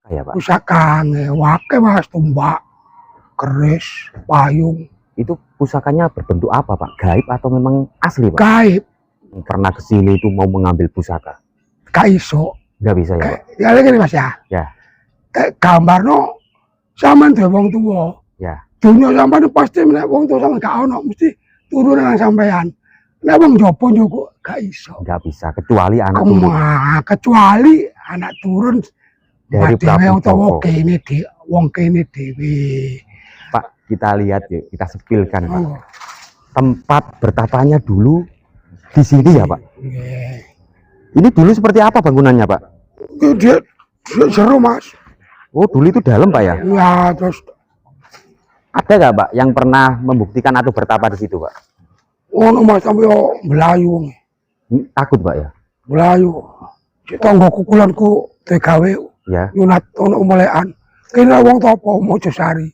Ya, Pak. Pusaka ngewake Mas, tumbak, keris, payung. Itu pusakanya berbentuk apa, Pak? Gaib atau memang asli, Pak? Gaib. Pernah ke sini itu mau mengambil pusaka? Kaiso. Nggak bisa ya, Pak? Ya lagi Mas ya. Ya. Kayak gambarno sampean dhewe wong tuwa. Ya. Dunia sampean pasti nek wong tuwa sampean gak ono mesti turun nang sampean. Nek wong jopo njogo gak iso. Nggak bisa kecuali anak turun. Kecuali anak turun Dari Prabu Joko. Wong kene dhewe. Pak, kita lihat yuk, kita sepilkan, Pak. Oh. Tempat bertapanya dulu di sini ya, Pak? Yeah. Ini dulu seperti apa bangunannya, Pak? Dia seru Mas. Oh, dulu itu dalam, Pak ya? Ya, terus ada nggak, Pak, yang pernah membuktikan atau bertapa di situ, Pak? ono Mas sampe yo melayu. Takut, Pak ya? Melayu. Tangga kukulanku tegawe Ya. nyunat ono umelekan. Kene wong topo Mojosari.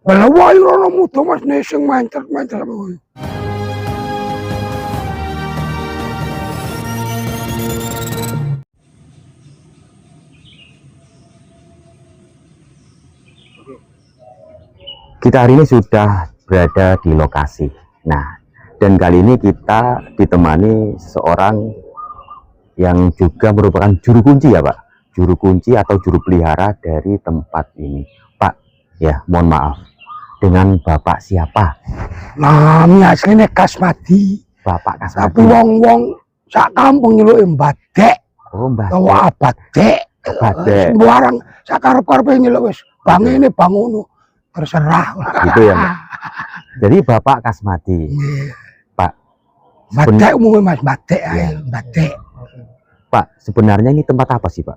Bala wae ono muda Mas nesing mancer-mancer kowe. Kita hari ini sudah berada di lokasi. Nah, dan kali ini kita ditemani seorang yang juga merupakan juru kunci ya, Pak? Juru kunci atau juru pelihara dari tempat ini. Pak, ya mohon maaf. Dengan Bapak siapa? Namanya aslinya Kasmadi. Bapak Tapi Kasmadi. wong-wong sak kampung nyeluk Mbadek. Oh, Mbah. Tawa Abadek. Abadek. Sembarang sak karep-karepe nyeluk wis. Bang ini bang ngono. Terserah. Gitu ya, Pak. Jadi Bapak Kasmadi. Pak. Mbadek umumnya Mas, Mbadek Ya. ae, Mbadek. Pak, sebenarnya ini tempat apa sih, Pak?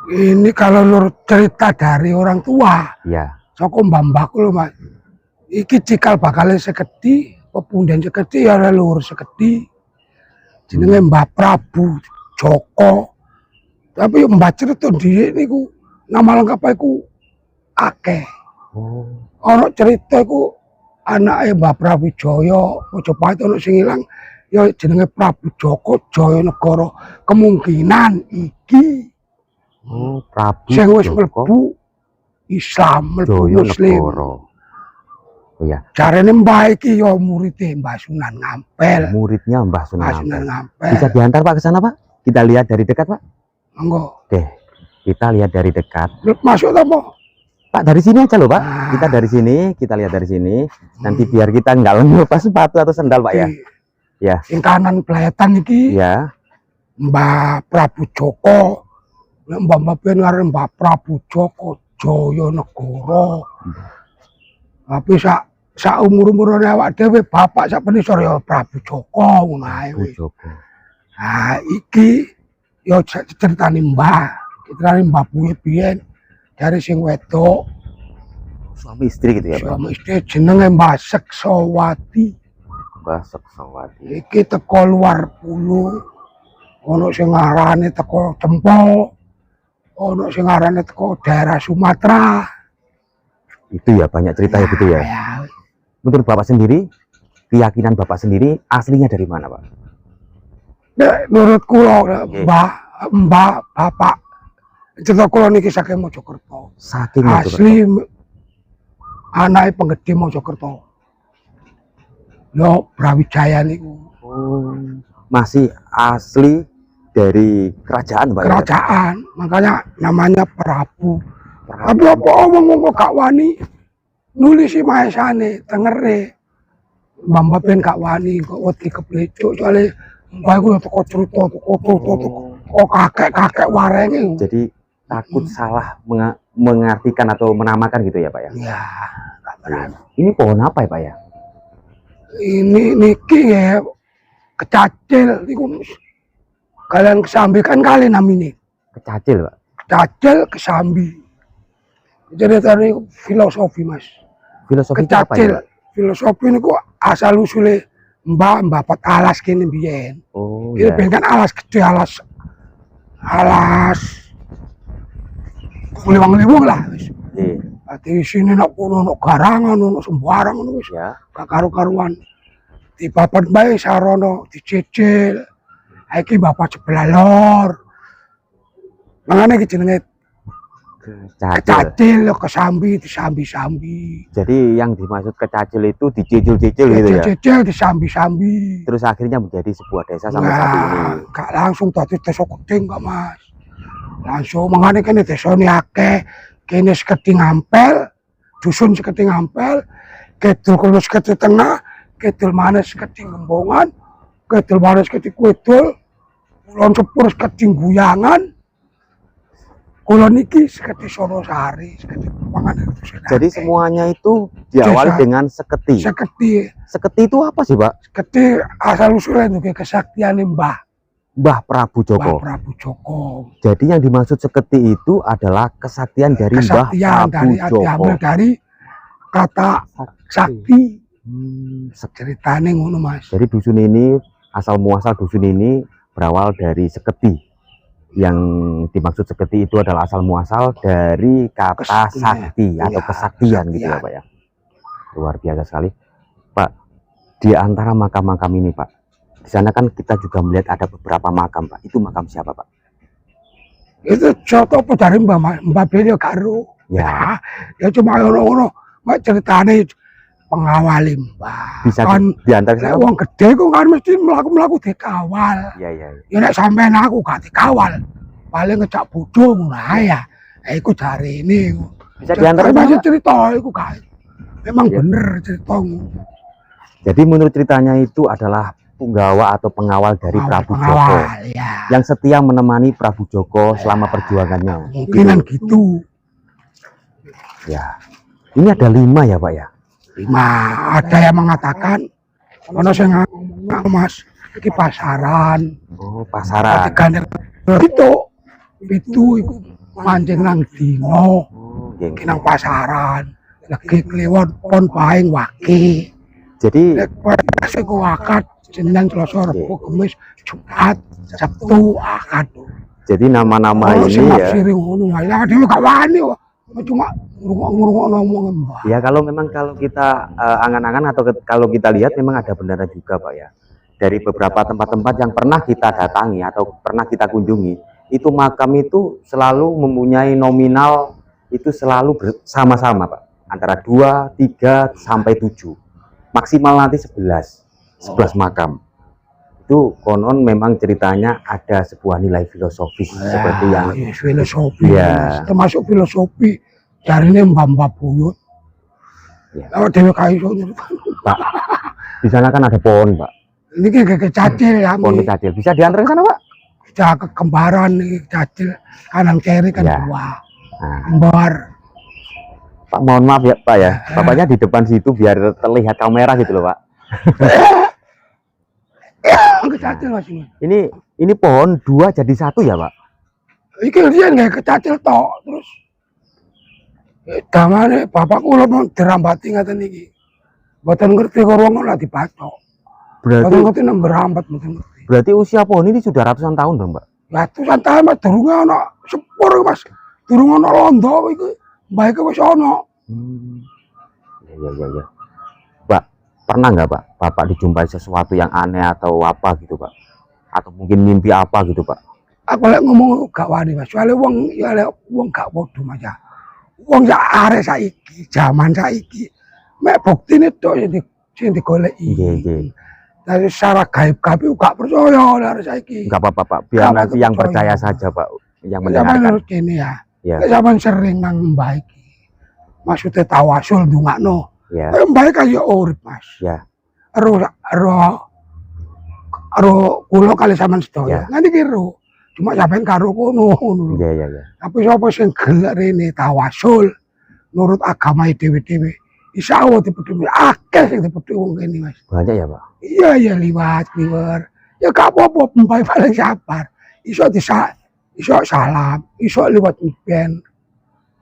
Ini kalau menurut cerita dari orang tua, Ya. saka mbah-mbahku lho Mas. Iki cikal bakalnya sekedi, pepundan sekedi ya leluhur sekedi. Jenenge Mbah Prabu Joko. Tapi Mbah cerita dhisik niku nama lengkap iku akeh. Oh. Ana cerita iku anake Mbah Prabu Jaya, Majapahit ana sing ilang ya jenenge Prabu Joko Jayanegara. Kemungkinan iki Oh, Prabu sing wis Joko mlebu Islam, mlebu Muslim. Jayanegara. Oh ya, Jarene Mbah iki ya muridé Mbah Sunan Ngampel. muridnya Mbah Mbah Sunan Sunan Ampel. Ngampel. Bisa diantar, Pak, ke sana, Pak? Kita lihat dari dekat, Pak. Monggo. Oke, kita lihat dari dekat. Masuk ta, Pak? Pak, dari sini aja loh, Pak. Ah. Kita dari sini, kita lihat dari sini. Nanti biar kita nggak lepas sepatu atau sendal, Pak ya. Ya. Sing kanan Pletan iki Ya. Mbah Prabu Joko. Nek mbah-mbah ben ngarep Mbah Prabu Joko Jayanegara. Tapi sak umur-umurane awak dhewe bapak sak penisor ya Prabu Joko ngono ae. Prabu Joko. Nah, iki ya ceritane Mbah. Ceritane Mbah Buye biyen dari sing wedok. Suami istri gitu ya, Pak. Suami istri jenenge Mbah Seksawati. Mbah Seksawati. Iki teko luar pulau. Ono sing ngarane teko Cempol. Ono sing ngarane teko daerah Sumatera. Itu ya banyak cerita ya gitu ya. Menurut Bapak sendiri, keyakinan Bapak sendiri aslinya dari mana, Pak? Nek menurut kula Mbah bapak cerita kula niki saking Mojokerto. Saking Asli anake penggede Mojokerto. Yo Brawijaya niku. Oh, masih asli dari kerajaan, Pak. Kerajaan, makanya namanya Prabu. Tapi apa omong kok gak wani nulis si maesane tengere. Mbah ben gak wani kok wedi keplecuk soalnya mbah iku teko cerita teko kakek-kakek warenge. Jadi takut salah mengartikan atau menamakan gitu ya, Pak ya? Ya, gak berani. Ini pohon apa ya, Pak ya? Ini niki ya kecacil niku kalian kesambi kan kali namine. Kecacil, Pak. Kecacil kesambi. Jadi tadi filosofi Mas. Filosofi apa Kecacil. ya, Pak? Filosofi niku asal usule mbah pat alas kene biyen. Oh, Ini ya. ben kan alas gede alas liwang-liwang lah wis. Iya. Di sini nak kono ono garangan ono sembarang ono wis. Ya. Gak karu-karuan. Di papan bae sarono dicicil. Iki bapak sebelah lor. Mangane iki jenenge Kecacil, kesambi, disambi-sambi. Jadi yang dimaksud kecacil itu dicicil-cicil gitu ya? Dicicil, disambi-sambi. Terus akhirnya menjadi sebuah desa sampai saat ini. Gak langsung tadi desa Keding kok Mas. Langsung mengenai kene desa ini akeh. Kene Sekeding Ampel, dusun Sekeding Ampel, kidul kono Sekeding Tengah, kidul mana Sekeding Gembongan, kidul mana Sekeding Kidul, kulon sepur Sekeding Guyangan. Kulon iki Sekeding Sonosari, Sekeding Pemangan. Jadi semuanya itu diawali dengan seketi. Seketi itu apa sih, Pak? Seketi asal usulnya juga kesaktian Mbah Prabu Joko. Prabu Joko. Jadi yang dimaksud seketi itu adalah kesaktian dari Mbah Prabu Joko. Diambil dari kata sakti. Ceritanya ngono Mas. Jadi dusun ini, asal muasal dusun ini berawal dari seketi. Yang dimaksud seketi itu adalah asal muasal dari kata sakti atau kesaktian gitu ya Pak ya. Luar biasa sekali Pak. Di antara makam-makam ini Pak, di sana kan kita juga melihat ada beberapa makam Pak. Itu makam siapa Pak? Itu contoh dari Mbak Beli karo ya. Ya cuma orang-orang ceritanya pengawali Mbak. Bisa kan diantar uang gede kok kan mesti melaku dikawal. Iya. Ya nek sampean aku gak dikawal. Paling ngecak bodoh ngono ya. Iku dari ini. Bisa diantar masih cerita iku gak. Memang bener cerita. Jadi menurut ceritanya itu adalah punggawa atau pengawal dari Prabu Joko. Ya. Yang setia menemani Prabu Joko selama perjuangannya. Mungkinan gitu. Ya. Ini ada 5 ya Pak ya? 5. Ada yang mengatakan ono sing ngomong Mas iki pasaran. Oh, pasaran. Itu iku mancing nang dino. Iki nang pasaran. Lagi kliwon pon paing waki. Jadi pas iku akad Senin, Selasa, Rabu, Kamis, Jumat, Sabtu, Ahad. Jadi nama-nama ini ya. Ya dhewe gak wani kok. Cuma ngurung-ngurung omongan Mbak. Ya kalau kita angan-angan atau kalau kita lihat memang ada benarnya juga Pak ya. Dari beberapa tempat-tempat yang pernah kita datangi atau pernah kita kunjungi, itu makam itu selalu mempunyai nominal itu selalu bersama-sama Pak. Antara 2, 3 sampai 7. Maksimal nanti 11 makam. Itu konon memang ceritanya ada sebuah nilai filosofis seperti yang filosofi termasuk filosofi dari Mbak Buyut kalau dewe kaiso Pak di sana kan ada pohon Pak ini kayak kecacil ya pohon kecacil bisa diantar ke sana Pak bisa kekembaran nih kecacil kanan kiri kan ya. 2 kembar Pak mohon maaf ya Pak ya bapaknya di depan situ biar terlihat kamera gitu loh Pak kecacil masih. Ini pohon 2 jadi 1 ya Pak? Iki riyen kayak kecacil tok terus. Damane bapakku lho dirambati ngaten iki. Mboten ngerti kok wong ora dibacok. Berarti ngerti nang berambat mboten ngerti. Berarti usia pohon ini sudah ratusan tahun dong, Mbak? Ratusan tahun Mas durung ana sepur Mas. Durung ana londo iki. Mbah iki wis ana. Ya. Pak, pernah nggak Pak Bapak dijumpai sesuatu yang aneh atau apa gitu Pak? Atau mungkin mimpi apa gitu Pak? Aku lek ngomong gak wani Mas. Soale wong gak podo Mas ya. Wong ya arek saiki, zaman saiki. Mek buktine tok sing digoleki. Nggih. Dari secara gaib-gaib gak percaya arek saiki. Enggak apa-apa Pak, biar nanti yang percaya saja Pak yang mendengarkan. Ini ya. Ya. Zaman sering nang mbah iki. Maksudnya tawasul ndongakno. Ya. Mbah kaya urip Mas. Ya. Ro kula kali sampean sedaya. Nanti kira cuma sampean karo kono. Iya. Tapi sapa sing gelek rene tawasul nurut agama dhewe-dhewe. Insyaallah dipedhumi akeh sing dipedhumi wong kene Mas. Banyak ya Pak? Iya liwat. Ya gak apa-apa mbah paling sabar. Iso salam, iso liwat ben.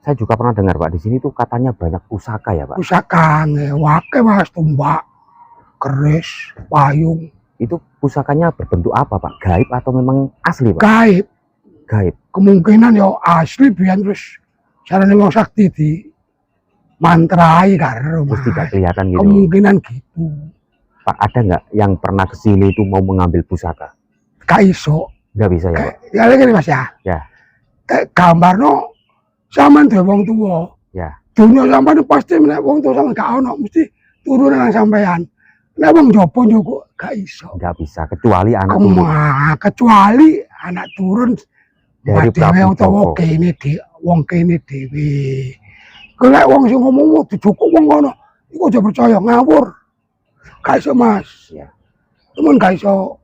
Saya juga pernah dengar Pak, di sini tuh katanya banyak pusaka ya Pak? Pusaka wake Mas, tumbak, keris, payung. Itu pusakanya berbentuk apa Pak? Gaib atau memang asli Pak? Gaib. Kemungkinan ya asli biar terus caranya wong sakti di mantrai karo Terus tidak kelihatan gitu. Kemungkinan gitu. Pak ada nggak yang pernah kesini itu mau mengambil pusaka? Gak iso. Nggak bisa ya Pak? Ya lagi Mas ya. Ya. Gambarno sampean dhewe wong tuwa. Ya. Dunia sampean pasti nek wong tuwa sampean gak ono mesti turun nang sampean. Nek wong jopo njogo gak iso. Nggak bisa kecuali anak turun. Kecuali anak turun Dari dhewe Prabu utawa Joko. kene wong kene dhewe. Golek wong sing ngomong dijukuk wong ngono, iku aja percaya ngawur. Gak iso Mas. Ya. Temen gak iso.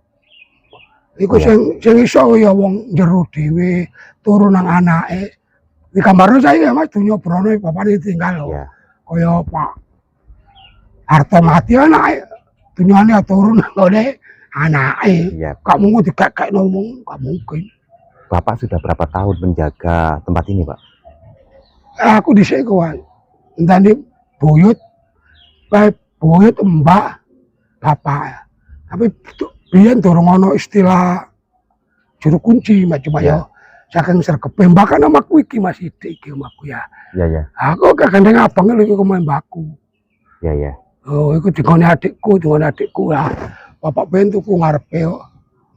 Iku Ya. sing iso ya wong jero dhewe turun nang anake. Di gambarnya saya Mas dunia brono bapak ditinggal loh. Ya. Kaya Pak Harto mati anake. Dunyane turun nang ngone anake. Ya. Gak mungkin dikek-kek ngomong, gak mungkin. Bapak sudah berapa tahun menjaga tempat ini, Pak? Aku dhisik kuwi. Entane buyut, buyut mbak bapak. Tapi biyen durung ono istilah juru kunci macam Ya. ya. Saking sregepe bahkan amaku iki masih iki omahku ya. Ya, ya. Aku kagandeng abang lho iku mbakku. Ya, ya. Oh, iku digone adikku lah. Bapak ben tuku ngarepe kok.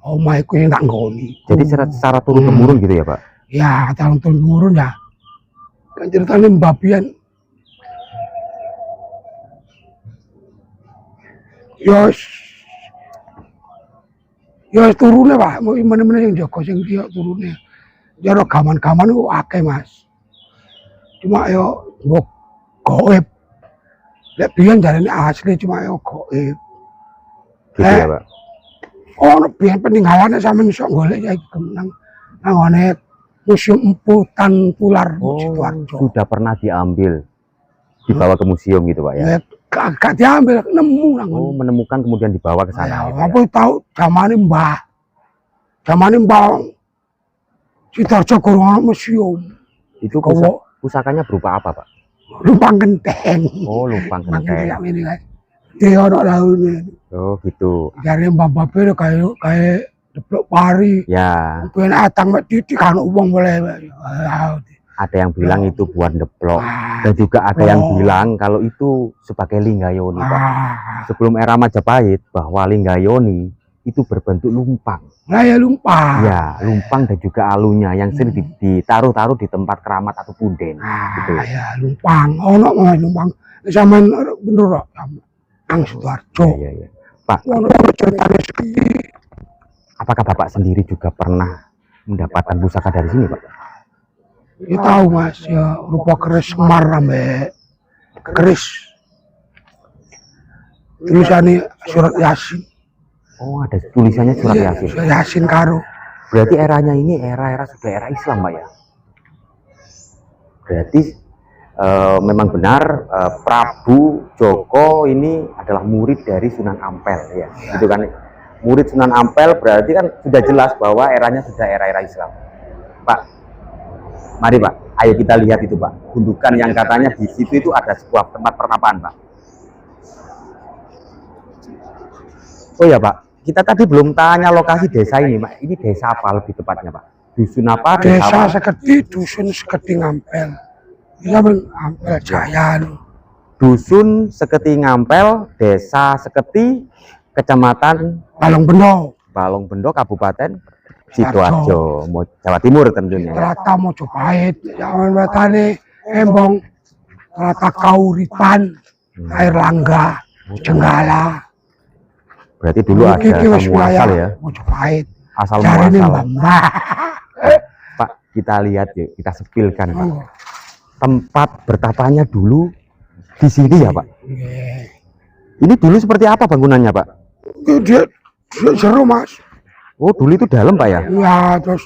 Omah iku sing tak nggoni. Jadi secara turun temurun gitu ya, Pak? Ya, tahun turun ya. Kan ceritanya Mbak Bian. Ya turune Pak, mau mana-mana yang jaga sing dia turune. Ya rekaman-rekaman itu akeh Mas. Cuma yo mbok goib. Lek biyen jarene asli cuma yo goib. Gitu ya, Pak? Ono biyen peninggalannya sampeyan iso golek ya iku nang ngone Museum Empu Tantular Oh, Sidoarjo. sudah pernah diambil, dibawa ke museum gitu, Pak ya? Ya gak diambil, nemu nang Oh, ngono. menemukan kemudian dibawa ke sana. Ya, gitu ya? apa tahu zamane Mbah. Zamane Mbah Sidoarjo kurang ono museum. Itu Kowo pusakanya berupa apa, Pak? lumpang genteng. Oh, lupang Lumpang genteng. genteng ini kan. Dia ono laune. Oh, gitu. Jare Mbah Babe kayak deplok pari. Ya, Ben atang mek titik kan wong boleh. ada yang bilang itu buat deplok. Ah, Dan juga ada yang bilang kalau itu sebagai Linggayoni, Pak. Sebelum era Majapahit, bahwa Linggayoni itu berbentuk lumpang. Lah ya lumpang. Ya, lumpang dan juga alunya yang sering ditaruh-taruh di tempat keramat atau punden. Gitu. Ya lumpang. Ono lumpang. Zaman bener kok. Ang Sidoarjo. Ya, ya. Pak, Ono ceritane iki. apakah Bapak sendiri juga pernah mendapatkan pusaka dari sini, Pak? Ya tahu Mas, ya rupa keris Semar ambek keris. Tulisannya surat Yasin. Oh, ada tulisannya surat Iya, Yasin. surat Yasin karo. Berarti eranya ini era sudah era Islam, Pak ya? Berarti memang benar Prabu Joko ini adalah murid dari Sunan Ampel, ya, gitu kan? Murid Sunan Ampel berarti kan sudah jelas bahwa eranya sudah era-era Islam. Pak, mari Pak, ayo kita lihat itu Pak, gundukan yang katanya di situ itu ada sebuah tempat pertapaan, Pak. Oh ya Pak, kita tadi belum tanya lokasi desa ini, Pak. Ini desa apa lebih tepatnya, Pak? Dusun apa? Desa apa? Seketi, dusun Seketi Ngampel. Iya ben Ampel Jaya. Dusun Seketi Ngampel, Desa Seketi, Kecamatan Balong Bendo, Kabupaten Sidoarjo, Jawa Timur tentunya. Terata Mojopahit, zaman batane Embong, Terata Kauripan, Air Langga, Jenggala. Berarti dulu ada muasal ya, Mojopahit. asal Jarine muasal. Mbah. Pak, kita lihat yuk, kita sepilkan Pak. Monggo. Tempat bertapanya dulu di sini ya Pak. Nggih. Ini dulu seperti apa bangunannya Pak? Dia seru Mas. Oh dulu itu dalam Pak ya? Ya terus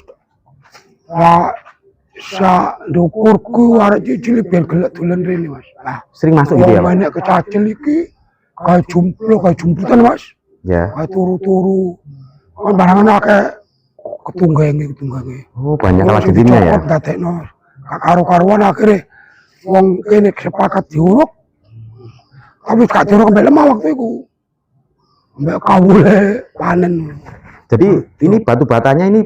sa dukurku arek cilik biar gelek dolen rene Mas. Lah, Sering masuk gitu ya Pak? banyak kecacil iki kayak jumputan Mas. Ya. Kayak turu-turu. Kan barangan akeh ketunggange. Oh banyak alat gedingnya ya? Dadekno. Karo-karuan akhirnya wong kene sepakat diuruk. Tapi gak diuruk sampai lemah waktu itu. Sampai kawule panen. Jadi ini batu batanya ini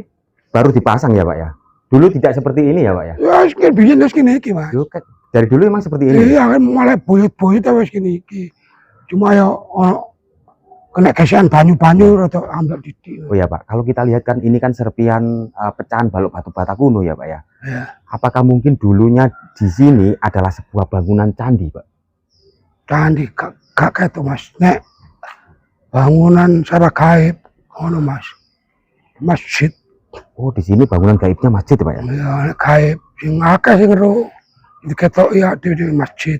baru dipasang ya Pak ya? Dulu tidak seperti ini ya Pak ya? Ya wis biyen wis kene iki Mas. Dulu kan, dari dulu emang seperti ini? Iya kan mulai buyut-buyut wis kene iki. Cuma ya ono kena gesekan banyu-banyu rada ambil didik. Oh ya Pak, kalau kita lihat kan ini kan serpian pecahan balok batu bata kuno ya Pak ya. Ya. Apakah mungkin dulunya di sini adalah sebuah bangunan candi Pak? Candi gak kayak itu Mas. Nek bangunan secara gaib, ono Mas. Masjid. Oh di sini bangunan gaibnya masjid ya Pak ya? Ya, nek gaib. Sing akeh sing ro. Itu ketok ya di masjid.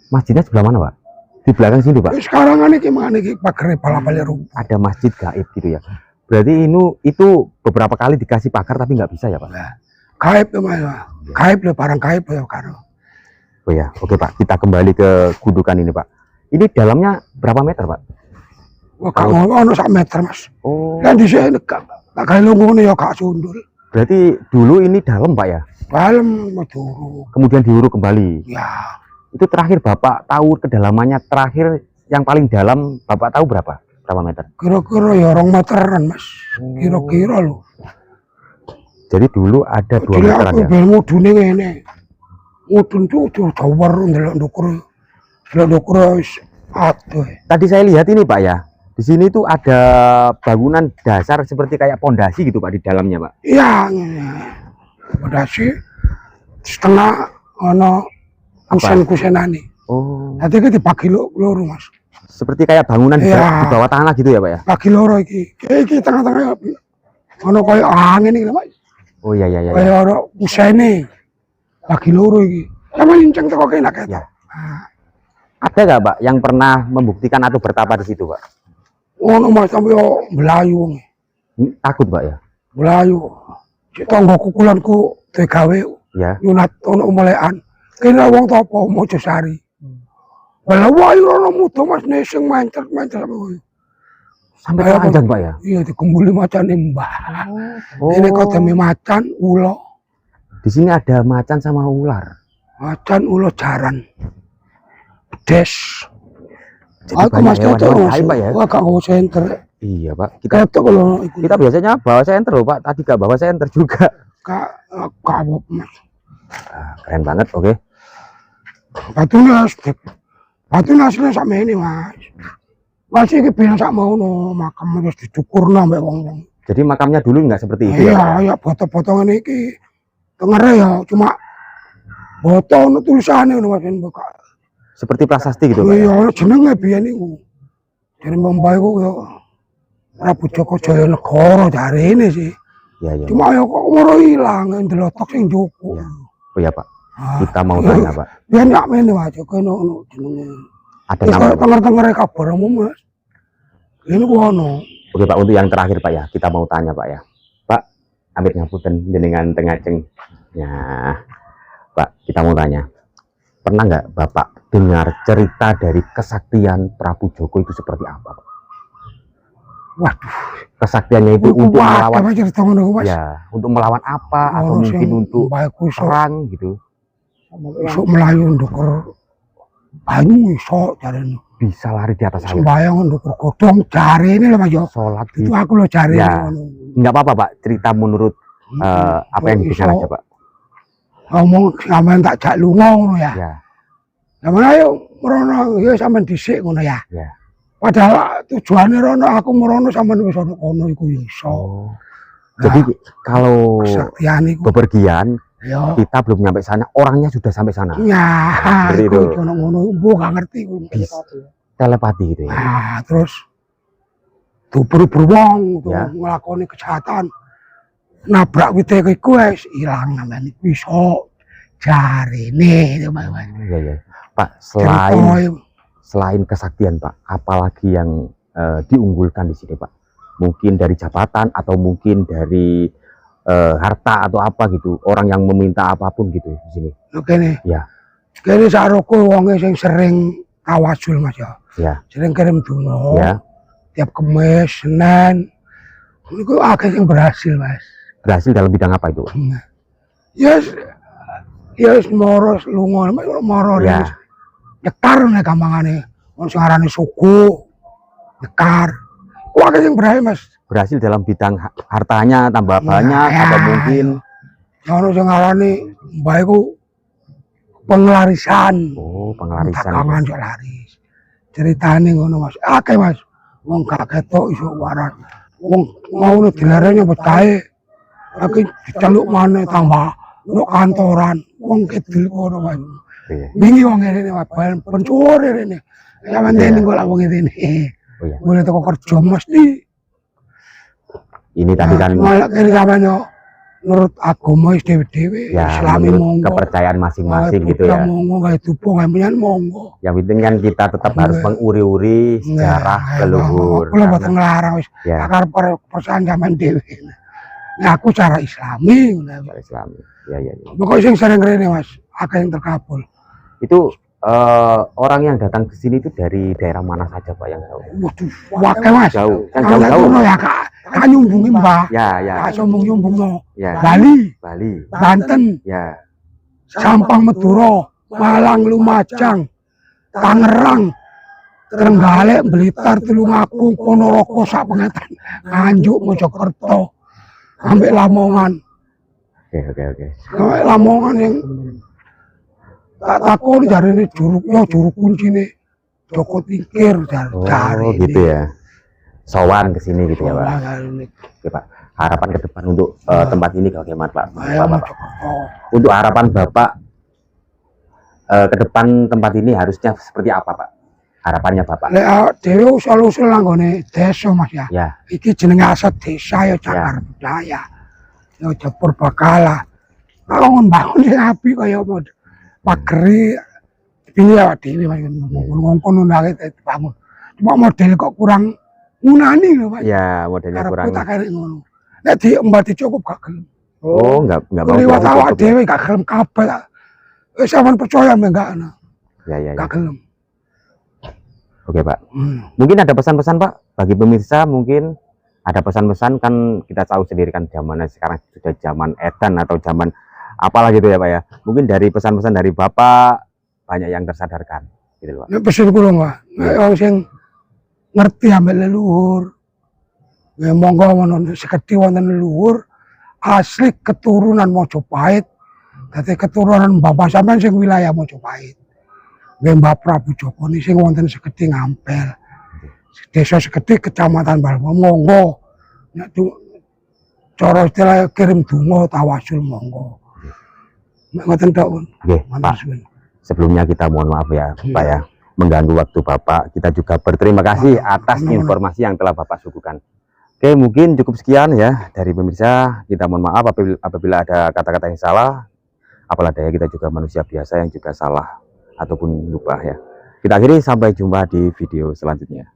Masjidnya sebelah mana Pak? Di belakang sini Pak? Sekarang ini gimana iki pagar bala-bala rumput. Ada masjid gaib gitu ya. Berarti itu beberapa kali dikasih pagar tapi nggak bisa ya Pak? Nah, gaib tuh Mas. Gaib lah barang gaib ya karo. Oh ya, oke Pak, kita kembali ke gundukan ini Pak. Ini dalamnya berapa meter Pak? Wah, gak ngono sak meter Mas. Oh, Kan di sini gak kayak ngono ya gak sundul. berarti dulu ini dalam Pak ya? Dalam meduru. Kemudian diuruk kembali. Ya, Itu terakhir Bapak tahu kedalamannya terakhir yang paling dalam Bapak tahu berapa? Berapa meter? kira-kira ya 2 meteran Mas. Kira-kira lho. Jadi dulu ada 2 Jadi meteran aku ya? ben mudune ngene. Mudun tuh dawer ndelok ndukur. Ndelok ndukur wis adoh. Tadi saya lihat ini Pak ya. Di sini tuh ada bangunan dasar seperti kayak pondasi gitu Pak di dalamnya Pak. Iya ngene. Pondasi setengah ono kusen-kusenane. Oh, Dadi iki dibagi loro Mas. seperti kayak bangunan Iya. di bawah tanah gitu ya Pak ya? Bagi loro iki. Iki tengah-tengah ono koyo angin iki lho Mas. Oh iya iya iya. Kaya ono kusene. Bagi loro iki. Sama linceng teko kene akeh. Ya. Nah, Ada nggak Pak yang pernah membuktikan atau bertapa di situ Pak? ono Mas sampe yo mlayu wong. Takut Pak ya? Mlayu. Cek tangga kukulanku gawe Ya. nyunat ono umelekan. Kene wong topo Mojosari. Lah wae ono muda Mas neseng mancer-mancer Sampai Kayak telanjang Pak ya? iya dikumpuli macane mbah. Oh. Ini kok demi macan ulo. Di sini ada macan sama ular. Macan ulo jaran. Des. Jadi Aku banyak Mas hewan-hewan Toto. gaib Pak ya? Wah gak mau senter. Iya Pak. Kita Ketok kalau ikut. kita biasanya bawa senter loh Pak. Tadi nggak bawa senter juga. Kak kabop Mas. Keren banget. Oke. Batunya aslinya sama ini Mas. Masih iki ben sak mono makam wis dicukurno ambek wong-wong. Jadi makamnya dulu nggak seperti itu ya Pak? Iya, ya foto-fotoan iki tengere ya cuma foto ono tulisane ngono Mas buka. Seperti prasasti gitu Pak ya? Iya, ono jenenge biyen iku. Jeneng Mbah iku ya Prabu Joko Jaya Negara jarene sih. Iya iya. Cuma ya kok moro ilang ndelotok sing njuku. Iya. Oh ya Pak. Ah, Kita mau tanya Pak. biyen gak mene aja kene ono jenenge. Ada Wis nama. tenger-tengere kabar umum Mas. Ini ku ono. Oke Pak, untuk yang terakhir Pak ya, kita mau tanya Pak ya. Pak, ambil ngapunten jenengan tengah ceng. Ya, Pak, kita mau tanya. Pernah nggak Bapak dengar cerita dari kesaktian Prabu Joko itu seperti apa Pak? Waduh, Kesaktiannya itu untuk melawan, apa cerita ngono ku, Mas? ya, untuk melawan apa atau Ono mungkin sing untuk mbahku iso perang gitu. melayu ndukur banyu iso jarene. Bisa lari di atas air. Sembayang ndukur godhong jarene lho Mas yo. Sholat Itu gitu. aku lho jarene Ya. ngono. Nggak apa-apa Pak, cerita menurut apa yang Kok didengar iso aja Pak. ngomong sampean tak jak lunga ngono ya. Ya, Sampeyan ayo merono ya sampean dhisik ngono ya. ya. Padahal tujuane rono aku merono sampean wis ono kono iku ya iso. Oh. Jadi kalau Kesaktian iku bepergian ya. kita belum nyampe sana, orangnya sudah sampai sana. Ya, Seperti iku itu. ono ngono mbok gak ngerti iku. Telepati gitu ya. Nah, terus dubur-bur wong tuh Ya. nglakoni kejahatan. Nabrak wite iku wis ilang namanya iku iso jarene teman-teman. Iya ya. Pak, selain kesaktian Pak, apalagi yang diunggulkan di sini Pak? Mungkin dari jabatan atau mungkin dari harta atau apa gitu. Orang yang meminta apapun gitu di sini. Kene. Ya. Kene saroko wonge sing sering tawasul Mas ya. Ya. Sering kirim donga. Ya. Tiap Kamis, Senin. Niku akeh sing berhasil, Mas. Berhasil dalam bidang apa itu? Yes. Ya wis moro lunga, moro Ya. nyekar nek gampangane. Wong sing arane suku nyekar. Ku akeh sing berhasil, Mas. Berhasil dalam bidang hartanya tambah Ya, banyak ya, atau mungkin ono sing arane mbah iku pengelarisan. oh pengelarisan. Dagangan sok laris. ceritane ngono Mas. Akeh Mas. Wong gak ketok iso waras. Wong ngono dilarang nyambut gawe. Aku diceluk maneh tambah ono kantoran. Wong kidul ngono Mas. Iya. Wingi wong ngene Mas, pencuri rene. Ya mantene kok lak wong ngene. Oh iya. Mulai teko kerja mesti. Ini tadi kan malah kene sampeyan menurut agama wis dhewe-dhewe ya Islami menurut monggo. kepercayaan masing-masing gitu ya. Monggo gawe tupo gawe penyan monggo. Yang penting kan kita tetap harus menguri-uri sejarah leluhur. Kula mboten nglarang wis. Ya. Akar percayaan zaman dhewe. Nah aku cara Islami ngono. Sejarah Islam. Ya, ya, ya. Pokoknya sing sering rene Mas, akeh yang terkabul. Itu orang yang datang ke sini itu dari daerah mana saja Pak yang tahu? Waduh, akeh Mas. Jauh. Kan Kalau jauh-jauh. ngono ya Kak nyumbungi Mbah. Ya, ya. Kak sombong-nyombongno. Ya. Bali, Bali. Banten, Ya. Sampang Madura, Malang, Lumajang, Tangerang, Trenggalek, Blitar, Tulungagung, Ponorogo, sak pengetan, Nganjuk, Mojokerto, sampai Lamongan. Oke, oke, oke. Sampai Lamongan yang tak takon jarine juru kuncine Joko Tingkir Oh, gitu ya. Sowan ke sini gitu ya, Pak. Oke, Pak. Harapan ke depan untuk tempat ini bagaimana, Pak? Bapak. Untuk harapan Bapak ke depan tempat ini harusnya seperti apa, Pak? Harapannya Bapak? Lek dhewe usul-usul nanggone desa Mas ya. Ya. Iki jenenge aset desa ya cagar budaya. Ya jepur bakala. Kalau bangun sing apik kaya pageri pilih awak dhewe Mas ngongkon ndake dibangun. Cuma model kok kurang ngunani lho Pak. Ya, modelnya kurang. Tak kaya ngono. Nek diembat dicukup gak gelem. Oh, enggak mau liwat kurang awak cukup ya? dhewe gak gelem kabeh. Wis sampean percaya mbek gak ana. Ya, ya, ya. Gak gelem. Oke, Pak. Mungkin ada pesan-pesan, Pak, bagi pemirsa. Mungkin ada pesan-pesan, kan kita tahu sendiri kan zamannya sekarang sudah zaman edan atau zaman apalah gitu ya, Pak ya. Mungkin dari pesan-pesan dari Bapak banyak yang tersadarkan gitu loh, Pak. Nek pesen kula Pak, nek wong sing ngerti ambek leluhur. Ya monggo menawa sekedhi wonten leluhur asli keturunan Mojopahit. Dadi keturunan bapak sampean sing wilayah Mojopahit. Nggih Mbah Prabu Joko ini sing wonten sekedhi Ngampel. Desa sekedhi Kecamatan Balmo monggo. Nek cara istilah kirim donga tawasul monggo. Nek ngoten tok. Nggih, Pak. Sebelumnya kita mohon maaf ya, Pak ya, mengganggu waktu Bapak. Kita juga berterima kasih atas informasi yang telah Bapak suguhkan. Oke, mungkin cukup sekian ya dari pemirsa. Kita mohon maaf apabila ada kata-kata yang salah. Apalah daya, kita juga manusia biasa yang juga salah ataupun lupa ya. Kita akhiri, sampai jumpa di video selanjutnya.